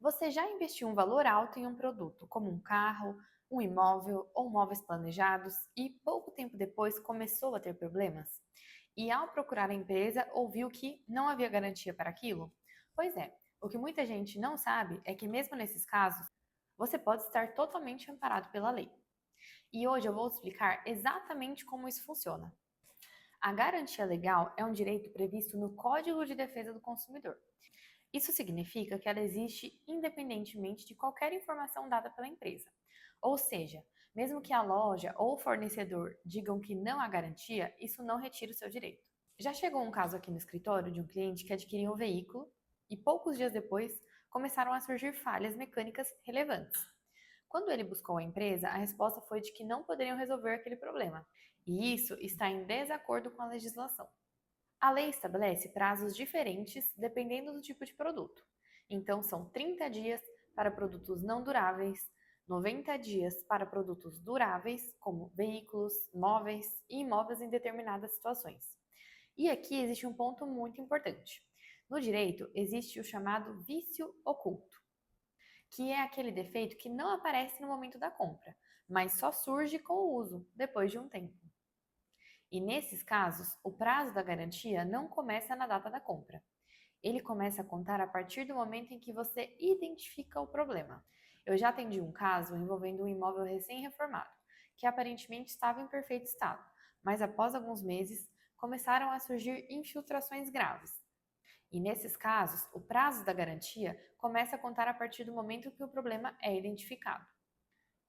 Você já investiu um valor alto em um produto, como um carro, um imóvel ou móveis planejados, e pouco tempo depois começou a ter problemas? E ao procurar a empresa, ouviu que não havia garantia para aquilo? Pois é, o que muita gente não sabe é que, mesmo nesses casos, você pode estar totalmente amparado pela lei. E hoje eu vou explicar exatamente como isso funciona. A garantia legal é um direito previsto no Código de Defesa do Consumidor. Isso significa que ela existe independentemente de qualquer informação dada pela empresa. Ou seja, mesmo que a loja ou o fornecedor digam que não há garantia, isso não retira o seu direito. Já chegou um caso aqui no escritório de um cliente que adquiriu um veículo e poucos dias depois começaram a surgir falhas mecânicas relevantes. Quando ele buscou a empresa, a resposta foi de que não poderiam resolver aquele problema. E isso está em desacordo com a legislação. A lei estabelece prazos diferentes dependendo do tipo de produto. Então, são 30 dias para produtos não duráveis, 90 dias para produtos duráveis, como veículos, móveis e imóveis em determinadas situações. E aqui existe um ponto muito importante. No direito, existe o chamado vício oculto, que é aquele defeito que não aparece no momento da compra, mas só surge com o uso, depois de um tempo. E nesses casos, o prazo da garantia não começa na data da compra. Ele começa a contar a partir do momento em que você identifica o problema. Eu já atendi um caso envolvendo um imóvel recém-reformado, que aparentemente estava em perfeito estado, mas após alguns meses começaram a surgir infiltrações graves. E nesses casos, o prazo da garantia começa a contar a partir do momento que o problema é identificado.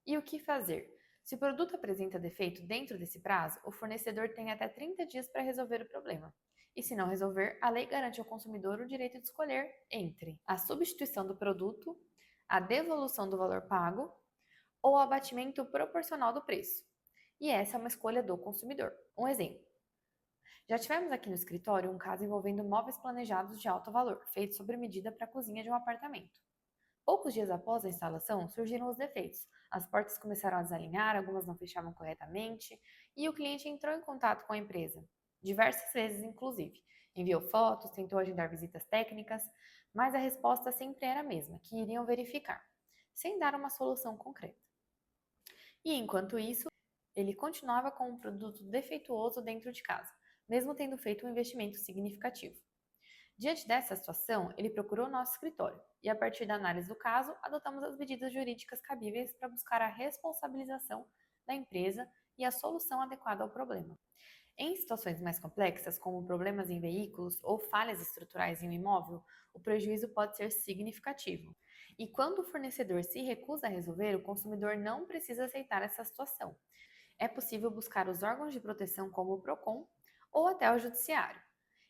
E o que fazer? Se o produto apresenta defeito dentro desse prazo, o fornecedor tem até 30 dias para resolver o problema. E se não resolver, a lei garante ao consumidor o direito de escolher entre a substituição do produto, a devolução do valor pago ou o abatimento proporcional do preço. E essa é uma escolha do consumidor. Um exemplo: já tivemos aqui no escritório um caso envolvendo móveis planejados de alto valor, feitos sob medida para a cozinha de um apartamento. Poucos dias após a instalação, surgiram os defeitos. As portas começaram a desalinhar, algumas não fechavam corretamente, e o cliente entrou em contato com a empresa, diversas vezes inclusive. Enviou fotos, tentou agendar visitas técnicas, mas a resposta sempre era a mesma, que iriam verificar, sem dar uma solução concreta. E enquanto isso, ele continuava com um produto defeituoso dentro de casa, mesmo tendo feito um investimento significativo. Diante dessa situação, ele procurou nosso escritório e, a partir da análise do caso, adotamos as medidas jurídicas cabíveis para buscar a responsabilização da empresa e a solução adequada ao problema. Em situações mais complexas, como problemas em veículos ou falhas estruturais em um imóvel, o prejuízo pode ser significativo. E quando o fornecedor se recusa a resolver, o consumidor não precisa aceitar essa situação. É possível buscar os órgãos de proteção como o PROCON ou até o judiciário.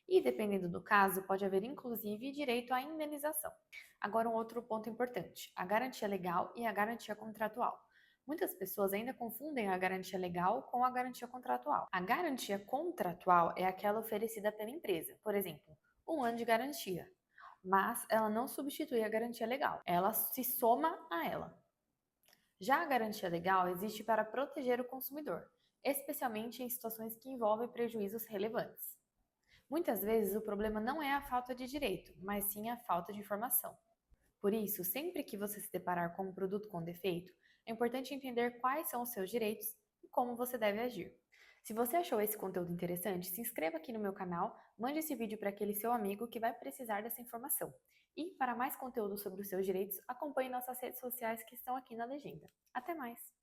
E, dependendo do caso, pode haver inclusive direito à indenização. Agora, um outro ponto importante: a garantia legal e a garantia contratual. Muitas pessoas ainda confundem a garantia legal com a garantia contratual. A garantia contratual é aquela oferecida pela empresa, por exemplo, um ano de garantia. Mas ela não substitui a garantia legal, ela se soma a ela. Já a garantia legal existe para proteger o consumidor, especialmente em situações que envolvem prejuízos relevantes. Muitas vezes o problema não é a falta de direito, mas sim a falta de informação. Por isso, sempre que você se deparar com um produto com defeito, é importante entender quais são os seus direitos e como você deve agir. Se você achou esse conteúdo interessante, se inscreva aqui no meu canal, mande esse vídeo para aquele seu amigo que vai precisar dessa informação. E, para mais conteúdo sobre os seus direitos, acompanhe nossas redes sociais que estão aqui na legenda. Até mais!